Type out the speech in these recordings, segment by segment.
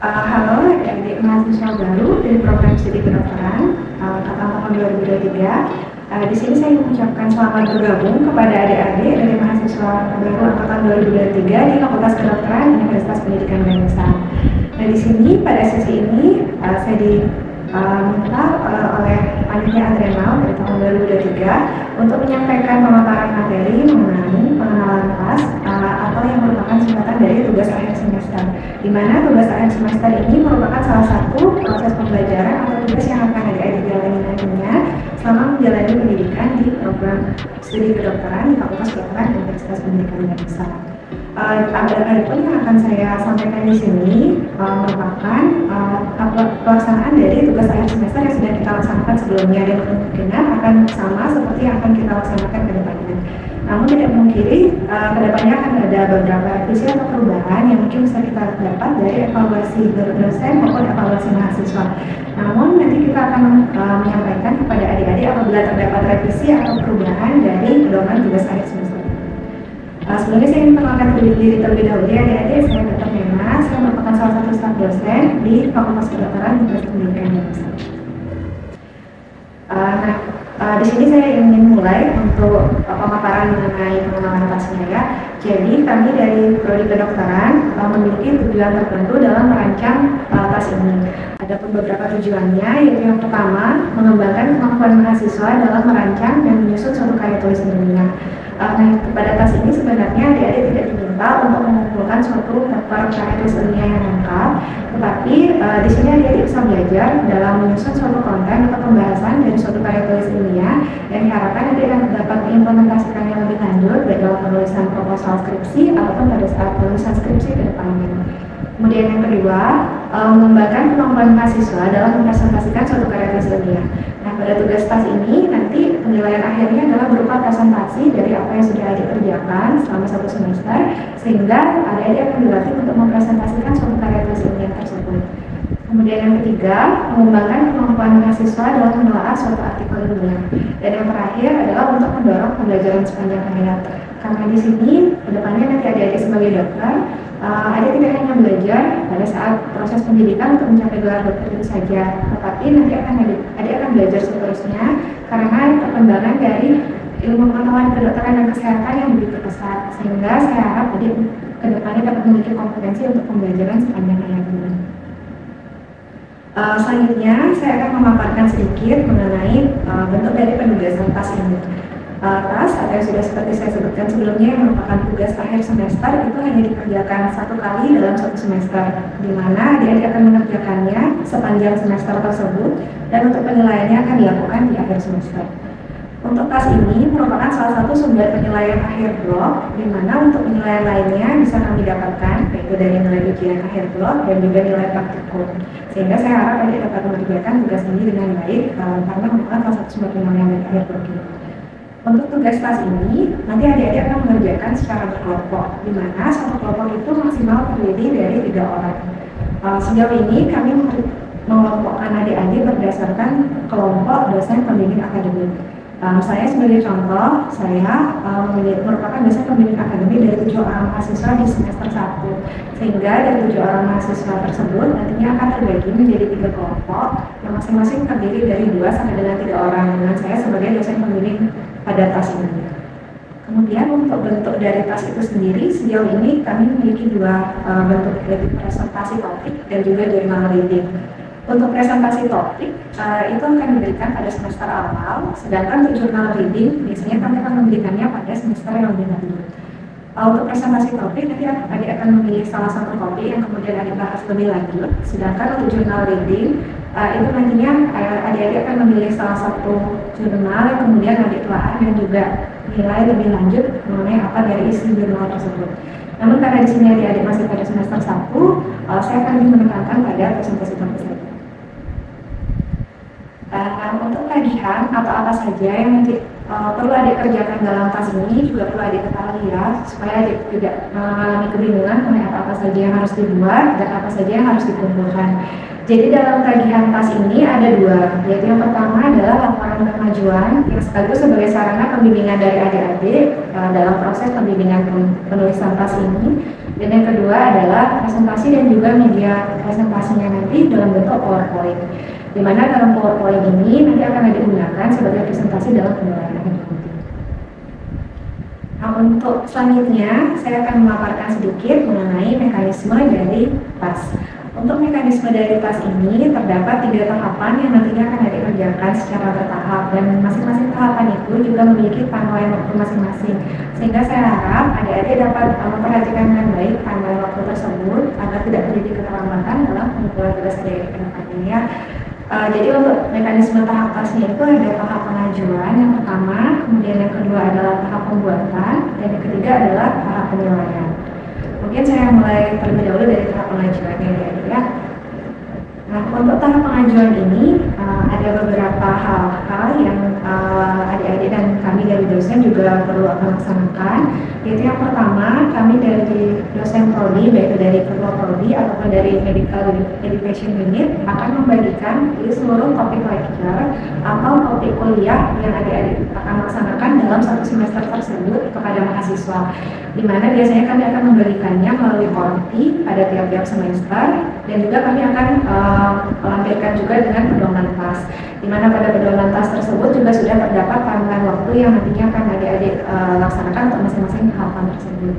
Halo adik-adik mahasiswa baru dari program studi kedokteran angkatan tahun 2023. Di sini saya mengucapkan selamat bergabung kepada adik-adik dari mahasiswa baru angkatan 2023 di Fakultas Kedokteran Universitas Pendidikan Indonesia. Nah, di sini pada sesi ini saya diminta oleh panitia Adrenal dari tahun 2023 untuk menyampaikan pemaparan materi mengenai pengenalan kelas atau yang merupakan singkatan dari tugas akhir semester, di mana tugas akhir semester ini merupakan salah satu proses pembelajaran atau tugas yang akan adik-adik jalani nantinya selama menjalani pendidikan di program studi kedokteran di Fakultas Kedokteran Universitas Pendidikan Indonesia. Adapun yang akan saya sampaikan di sini merupakan pelaksanaan dari tugas akhir semester yang sudah kita laksanakan sebelumnya dan kemungkinan akan sama seperti yang akan kita laksanakan ke depannya. Namun tidak memungkiri kedepannya akan ada beberapa revisi atau perubahan yang mungkin bisa kita dapat dari evaluasi dosen maupun evaluasi mahasiswa. Namun nanti kita akan menyampaikan kepada adik-adik apabila terdapat revisi atau perubahan dari pedoman tugas akhir semester. Sebelumnya saya ingin mengenalkan diri terlebih dahulu ya adik-adik. Saya Dr. Nena, saya merupakan salah satu staf dosen di Fakultas Kedokteran Universitas Pendidikan Indonesia. Di sini saya ingin mulai untuk pemaparan mengenai pengenalan kelasnya ya. Jadi kami dari Prodi Kedokteran memiliki tujuan tertentu dalam merancang tas ini. Ada beberapa tujuannya, yaitu yang pertama mengembangkan kemampuan mahasiswa dalam merancang dan menyusun suatu karya tulis ilmiah. Pada tas ini sebenarnya adik-adik tidak diminta untuk mengumpulkan suatu paper karya tulis ilmiah yang lengkap, tetapi di sini adik-adik bisa belajar dalam menyusun suatu konten atau pembahasan dari suatu karya tulis ilmiah yang diharapkan adik dapat mengimplementasikannya lebih lanjut baik dalam penulisan proposal skripsi ataupun pada saat penulisan skripsi ke depannya. Kemudian yang kedua, mengembangkan kemampuan mahasiswa dalam mempresentasikan suatu karya tulis ilmiah. Nah, pada tugas tas ini nanti penilaian akhirnya adalah berupa presentasi dari apa yang sudah adik kerjakan selama satu semester, sehingga adik-adik akan dilatih untuk mempresentasikan suatu karya tulis ilmiah tersebut. Kemudian yang ketiga, mengembangkan kemampuan mahasiswa dalam menelaah suatu artikel ilmiah. Dan yang terakhir adalah untuk mendorong pembelajaran sepanjang hayat. Karena di sini kedepannya nanti adik-adik sebagai dokter, adik tidak hanya belajar pada saat proses pendidikan untuk mencapai gelar dokter itu saja, tetapi nanti adik akan belajar seterusnya karena perkembangan dari ilmu pengetahuan kedokteran dan kesehatan yang begitu pesat, sehingga saya harap adik kedepannya dapat memiliki kompetensi untuk pembelajaran sepanjang hayat ini. Selanjutnya saya akan memaparkan sedikit mengenai bentuk dari penugasan tas ini. Tas atau yang sudah seperti saya sebutkan sebelumnya yang merupakan tugas akhir semester itu hanya dikerjakan satu kali dalam satu semester, di mana adik akan mengerjakannya sepanjang semester tersebut dan untuk penilaiannya akan dilakukan di akhir semester. Untuk tas ini merupakan salah satu sumber penilaian akhir blok, di mana untuk penilaian lainnya bisa kami dapatkan yaitu dari nilai ujian akhir blok dan juga nilai praktikum. Sehingga saya harap adik dapat mengerjakan tugas ini dengan baik karena merupakan salah satu sumber penilaian dari akhir blok ini. Untuk tugas tas ini, nanti adik-adik akan mengerjakan secara berkelompok, di mana satu kelompok itu maksimal terdiri dari 3 orang. Sejauh ini kami mengelompokkan adik-adik berdasarkan kelompok dosen pembimbing akademik. Saya sebagai contoh, saya merupakan dosen pembimbing akademik dari 7 orang mahasiswa di semester 1. Sehingga dari 7 orang mahasiswa tersebut nantinya akan terbagi menjadi 3 kelompok yang masing-masing terdiri dari 2 sampai dengan 3 orang, dengan saya sebagai dosen pembimbing pada tas ini. Kemudian untuk bentuk dari tas itu sendiri, sejauh ini kami memiliki 2 bentuk, yaitu presentasi topik dan juga journal reading. Untuk presentasi topik itu akan diberikan pada semester awal, sedangkan untuk journal reading biasanya kami akan memberikannya pada semester yang lebih lanjut. Untuk presentasi topik nanti adik akan memilih salah satu topik yang kemudian adik bahas lebih lanjut, sedangkan untuk journal reading itu nantinya adik-adik akan memilih salah satu jurnal yang kemudian adik telah dan juga nilai lebih lanjut mengenai apa dari isi jurnal tersebut. Namun karena di sini adik-adik masih pada semester 1, saya akan menekankan pada presentasi topik saja. Untuk tagihan atau apa saja yang nanti perlu adik kerjakan dalam tas ini juga perlu adik ketahui ya, supaya adik tidak mengalami kebingungan mengenai apa saja yang harus dibuat dan apa saja yang harus dikumpulkan. Jadi dalam tagihan tas ini ada 2, yaitu yang pertama adalah laporan kemajuan yang sekaligus sebagai sarana pembimbingan dari adik-adik dalam proses pembimbingan penulisan tas ini. Dan yang kedua adalah presentasi dan juga media presentasinya nanti dalam bentuk PowerPoint. Di mana dalam PowerPoint ini nanti akan digunakan sebagai presentasi dalam penilaian accounting. Nah, untuk selanjutnya saya akan memaparkan sedikit mengenai mekanisme dari PAS. Untuk mekanisme dari PAS ini terdapat 3 tahapan yang nantinya akan dikerjakan secara bertahap, dan masing-masing tahapan itu juga memiliki timeline waktu masing-masing. Sehingga saya harap adik-adik dapat memperhatikan dengan baik timeline waktu tersebut agar tidak terjadi keterlambatan dalam pengumpulan tugas adik-adik ke depannya ya. Jadi untuk mekanisme tahap PAS-nya itu ada tahap pengajuan yang pertama, kemudian yang kedua adalah tahap pembuatan, dan yang ketiga adalah tahap penilaian. Mungkin saya mulai terlebih dahulu dari tahap pengajuannya ya. Nah, untuk tahap pengajuan ini ada beberapa hal-hal yang adik-adik dan kami dari dosen juga perlu akan laksanakan. Yaitu yang pertama, kami dari dosen prodi, baik dari ketua prodi ataupun dari medical education unit akan membagikan seluruh topik lecture atau topik kuliah yang adik-adik akan laksanakan dalam satu semester tersebut kepada mahasiswa. Di mana biasanya kami akan memberikannya melalui korti pada tiap-tiap semester, dan juga kami akan melampirkan juga dengan pedoman PAS, di mana pada pedoman PAS tersebut juga sudah terdapat timeline waktu yang nantinya akan adik-adik laksanakan untuk masing-masing tahapan tersebut.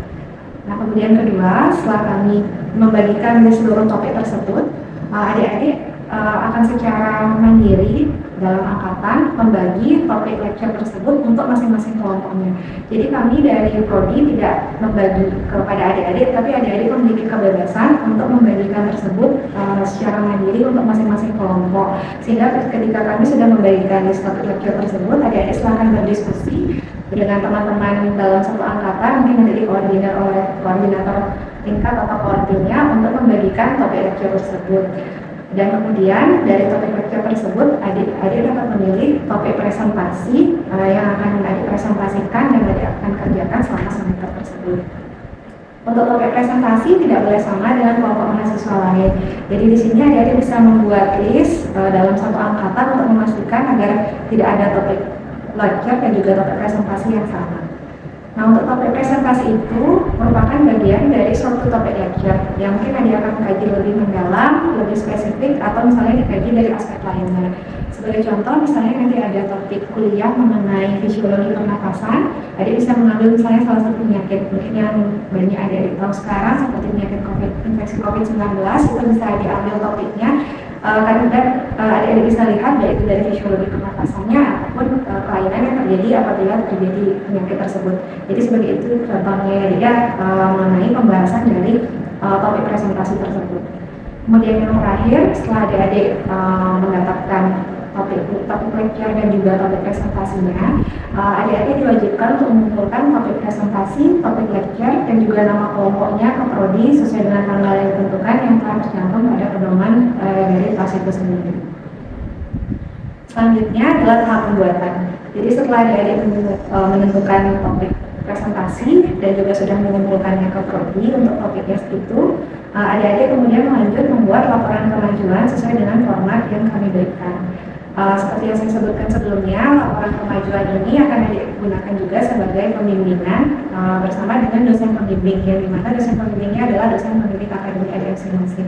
Nah, kemudian kedua, setelah kami membagikan di seluruh topik tersebut, adik-adik akan secara mandiri dalam angkatan membagi topik lecture tersebut untuk masing-masing kelompoknya. Jadi kami dari prodi tidak membagi kepada adik-adik, tapi adik-adik memiliki kebebasan untuk membagikan tersebut secara mandiri untuk masing-masing kelompok. Sehingga ketika kami sudah membagikan list topik lecture tersebut, adik-adik silahkan berdiskusi dengan teman-teman dalam satu angkatan, mungkin nanti dikoordinir oleh koordinator tingkat atau koordinnya untuk membagikan topik lecture tersebut. Dan kemudian dari topik lecture tersebut adik dapat memilih topik presentasi yang akan adik presentasikan dan adik akan kerjakan selama semester tersebut. Untuk topik presentasi tidak boleh sama dengan kelompok mahasiswa lain. Jadi di sini adik bisa membuat list dalam satu angkatan untuk memastikan agar tidak ada topik lecture dan juga topik presentasi yang sama. Nah, untuk topik presentasi itu merupakan bagian dari suatu topik lecture yang mungkin adik akan kaji lebih mendalam, lebih spesifik, atau misalnya dikaji dari aspek lainnya. Sebagai contoh, misalnya nanti ada topik kuliah mengenai fisiologi pernapasan, adik bisa mengambil misalnya salah satu penyakit mungkin yang banyak adik tahu sekarang seperti penyakit infeksi COVID-19, itu bisa diambil topiknya. Karena adik-adik bisa lihat baik itu dari fisiologi pernapasannya ataupun kelainan yang terjadi apabila terjadi penyakit tersebut. Jadi sebagai itu contohnya dia mengenai pembahasan dari topik presentasi tersebut. Kemudian yang terakhir, setelah adik-adik mendapatkan topik lecture dan juga topik presentasinya, adik-adik diwajibkan untuk mengumpulkan topik presentasi, topik lecture, dan juga nama kelompoknya ke prodi sesuai dengan tanggal yang ditentukan yang telah tercantum pada pedoman dari PAS itu sendiri. Selanjutnya adalah tahap pembuatan. Jadi setelah adik-adik menentukan topik presentasi dan juga sudah mengumpulkannya ke prodi untuk topiknya itu, adik-adik kemudian lanjut membuat laporan kemajuan sesuai dengan format yang kami berikan. Seperti yang saya sebutkan sebelumnya, laporan kemajuan ini akan digunakan juga sebagai pembimbingan bersama dengan dosen pembimbing, yang dimana dosen pembimbingnya adalah dosen pembimbing akademik adik masing-masing.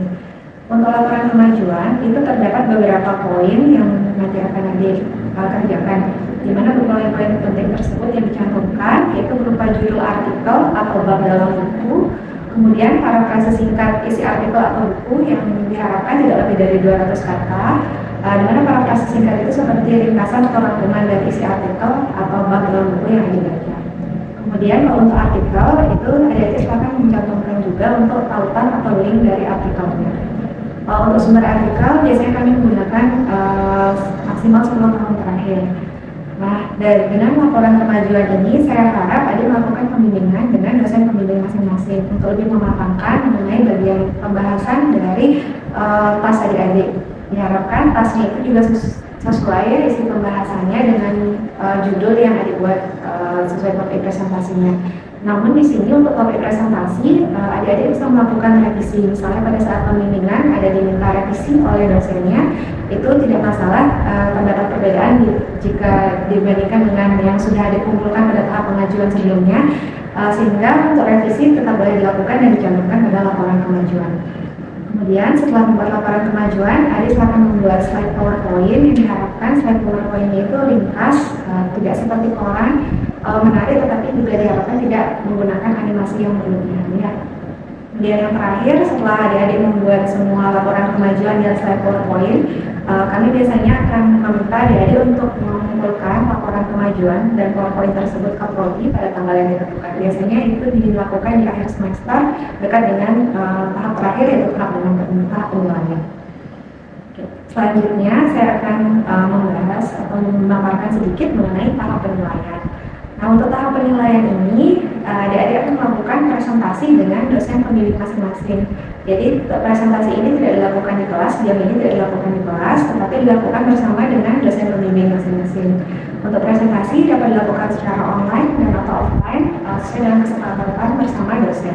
Untuk laporan kemajuan itu terdapat beberapa poin yang nanti akan adik kerjakan, di mana poin-poin penting tersebut yang dicantumkan yaitu berupa judul artikel atau bab dalam buku, kemudian parafrase singkat isi artikel atau buku yang diharapkan tidak lebih dari 200 kata, di mana parafrase singkat itu seperti ringkasan atau rangkuman dari isi artikel atau bab dalam buku yang dibaca. Kemudian kalau untuk artikel itu adik-adik akan mencantumkan juga untuk tautan atau link dari artikelnya. Untuk sumber artikel biasanya kami menggunakan maksimal 10 tahun terakhir. Nah, dengan laporan kemajuan ini saya harap adik melakukan pembimbingan dengan dosen pembimbing masing-masing untuk lebih mematangkan mengenai bagian pembahasan dari tas adik-adik. Diharapkan tasnya itu juga sesuai isi pembahasannya dengan judul yang adik buat sesuai topik presentasinya. Namun di sini untuk topik presentasi, adik-adik bisa melakukan revisi. Misalnya pada saat pembimbingan ada diminta revisi oleh dosennya, itu tidak masalah. Terdapat perbedaan jika dibandingkan dengan yang sudah dikumpulkan pada tahap pengajuan sebelumnya. sehingga untuk revisi tetap boleh dilakukan dan dicantumkan pada laporan kemajuan. Kemudian setelah membuat laporan kemajuan, adik akan membuat slide PowerPoint yang diharapkan slide PowerPoint-nya itu ringkas, tidak seperti koran, menarik, tetapi juga diharapkan tidak menggunakan animasi yang berlebihan ya. Kemudian yang terakhir, setelah adik-adik membuat semua laporan kemajuan dan slide PowerPoint, kami biasanya akan meminta adik-adik untuk mengumpulkan laporan kemajuan dan PowerPoint tersebut ke prodi pada tanggal yang ditentukan. Biasanya itu dilakukan di akhir semester dekat dengan tahap terakhir, yaitu tahap penilaian. Selanjutnya saya akan membahas atau memaparkan sedikit mengenai tahap penilaian. Nah, untuk tahap penilaian ini, adik-adik akan melakukan presentasi dengan dosen pembimbing masing-masing. Jadi, presentasi ini tidak dilakukan di kelas, jam ini tidak dilakukan di kelas, tetapi dilakukan bersama dengan dosen pembimbing masing-masing. Untuk presentasi dapat dilakukan secara online dan atau offline, sesuai dengan kesepakatan bersama dosen.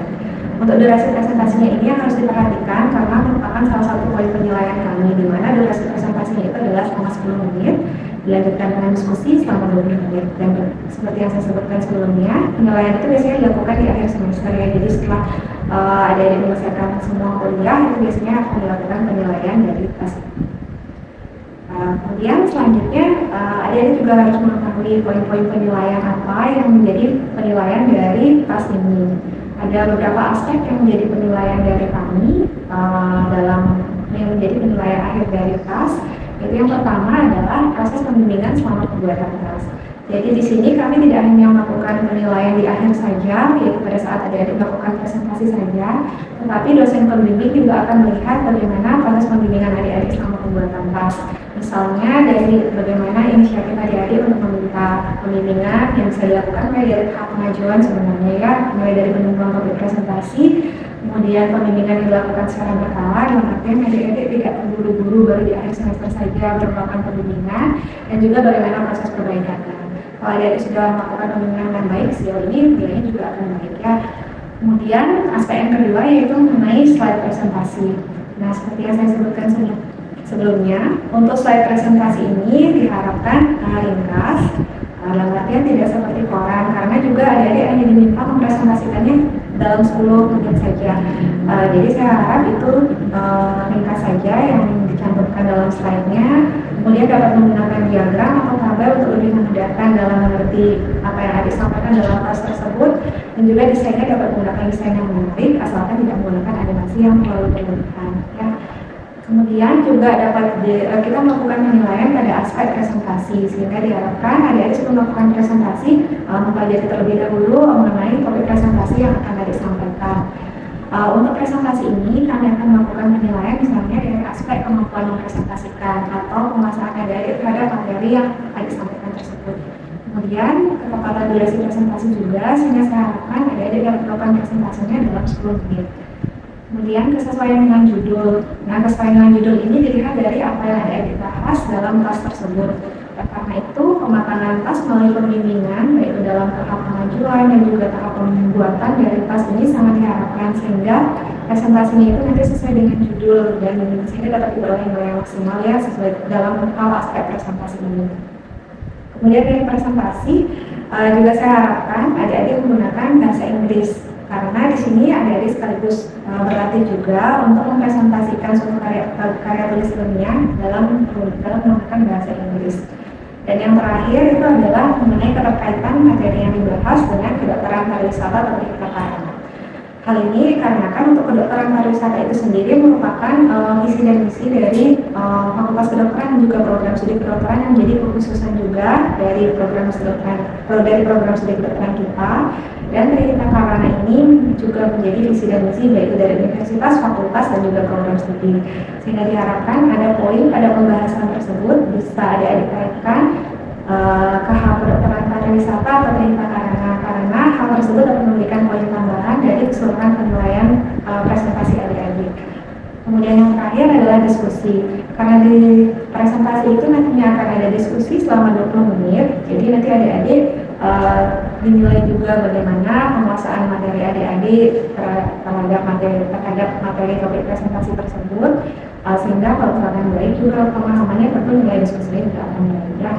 Untuk durasi presentasinya ini yang harus diperhatikan karena merupakan salah satu poin penilaian kami, di mana durasi presentasinya itu adalah selama 10 menit, dilanjutkan dengan diskusi selama 20 menit. Dan seperti yang saya sebutkan sebelumnya, penilaian itu biasanya dilakukan di akhir semester ya. Jadi setelah adik-adik menyelesaikan semua kuliah, itu biasanya akan dilakukan penilaian dari tes. Kemudian selanjutnya adik-adik juga harus mengetahui poin-poin penilaian apa yang menjadi penilaian dari tes ini. Ada beberapa aspek yang menjadi penilaian dari kami dalam yang menjadi penilaian akhir dari tes. Jadi yang pertama adalah proses pembimbingan selama pembuatan tes. Jadi di sini kami tidak hanya melakukan penilaian di akhir saja, yaitu pada saat adik-adik melakukan presentasi saja, tetapi dosen pembimbing juga akan melihat bagaimana proses pembimbingan adik-adik selama pembuatan tes. Misalnya dari bagaimana inisiatif adik-adik untuk meminta pembimbingan yang bisa dilakukan mulai dari tahap pengajuan sebenarnya ya, mulai dari penentuan topik presentasi, kemudian pembimbingan dilakukan secara berkala, dalam artian adik-adik tidak terburu-buru baru di akhir semester saja melakukan pembimbingan, dan juga bagaimana proses perbaikannya. Kalau adik-adik sudah melakukan pembimbingan dengan baik, sejauh ini nilainya juga akan baik ya. Kemudian aspek yang kedua yaitu mengenai slide presentasi. Nah, seperti yang saya sebutkan sebelumnya, untuk slide presentasi ini diharapkan ringkas, dalam artian tidak seperti koran, karena juga adik-adik hanya diminta mempresentasikannya dalam 10 menit saja. Jadi saya harap itu ringkas saja yang dicantumkan dalam slide-nya, kemudian dapat menggunakan diagram atau tabel untuk lebih memudahkan dalam mengerti apa yang adik sampaikan dalam kelas tersebut, dan juga desainnya dapat menggunakan desain yang menarik asalkan tidak menggunakan animasi yang terlalu berlebihan ya. Kemudian juga dapat kita melakukan penilaian pada aspek presentasi, sehingga diharapkan adik-adik sebelum melakukan presentasi mempelajari terlebih dahulu mengenai topik presentasi yang akan adik sampaikan. Untuk presentasi ini kami akan melakukan penilaian misalnya dari aspek kemampuan mempresentasikan atau penguasaan adik-adik terhadap materi yang adik sampaikan tersebut. Kemudian ketepatan durasi presentasi juga, sehingga saya harapkan adik-adik dapat melakukan presentasinya dalam 10 menit. Kemudian kesesuaian dengan judul. Nah, kesesuaian dengan judul ini dilihat dari apa yang ada dibahas dalam tas tersebut. Dan karena itu, pematangan tas melalui pembimbingan, baik dalam tahap pengajuan dan juga tahap pembuatan dari tas ini sangat diharapkan, sehingga presentasinya itu nanti sesuai dengan judul dan sehingga dapat diperoleh nilai yang maksimal ya sesuai dalam hal aspek presentasi ini. Kemudian dari presentasi juga saya harapkan adik-adik menggunakan bahasa Inggris. Karena di sini adik-adik sekaligus berlatih juga untuk mempresentasikan suatu karya tulis ilmiah dalam menggunakan bahasa Inggris. Dan yang terakhir itu adalah mengenai keterkaitan materi yang dibahas dengan kedokteran pariwisata atau kedokteran. Hal ini dikarenakan untuk kedokteran pariwisata itu sendiri merupakan visi dan misi dari Fakultas Kedokteran dan juga program studi kedokteran yang menjadi kekhususan juga dari program studi kedokteran kita. Dan Tritipta Karana ini juga menjadi visi dan misi baik dari universitas, fakultas, dan juga program studi. Sehingga diharapkan ada poin pada pembahasan tersebut bisa adik-adik kaitkan ke hal kedokteran pariwisata atau Tritipta Karana, karena hal tersebut dapat memberikan poin tambahan dari keseluruhan penilaian presentasi adik-adik. Kemudian yang terakhir adalah diskusi. Karena di presentasi itu nantinya akan ada diskusi selama 20 menit, jadi nanti adik-adik dinilai juga bagaimana penguasaan materi adik-adik terhadap materi topik presentasi tersebut, sehingga kalau misalkan baik juga pemahamannya tentu nilai diskusinya juga akan baik ya.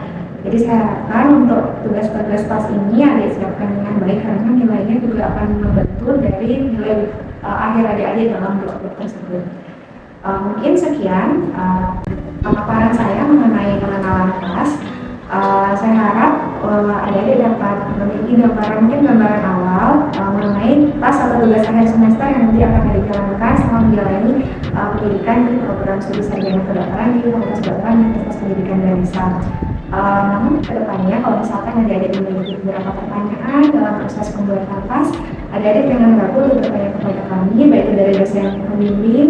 Jadi saya harapkan untuk tugas-tugas tas ini ada disiapkan dengan baik karena nilainya juga akan membentuk dari nilai akhir adik-adik dalam kelompok tersebut. Mungkin sekian pemaparan saya mengenai pengenalan kelas. Saya harap adik-adik dapat memiliki gambaran awal mengenai tas atau tugas akhir semester yang nanti akan dijalankan selama menjalani pendidikan di program studi sarjana kedokteran di Fakultas Kedokteran Universitas Pendidikan dan Misal. Namun kedepannya kalau misalkan adik-adik memiliki beberapa pertanyaan dalam proses pembuatan tas, adik-adik jangan ragu untuk bertanya kepada kami, baik itu dari dosen pembimbing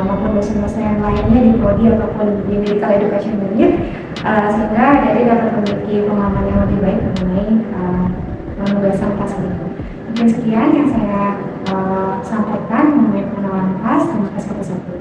maupun dosen-dosen yang lainnya di prodi ataupun di Medical Education Unit, sehingga adik-adik dapat memiliki pemahaman yang lebih baik mengenai penugasan tas ini. Mungkin sekian yang saya sampaikan mengenai pengenalan tas. Terima kasih atas waktunya.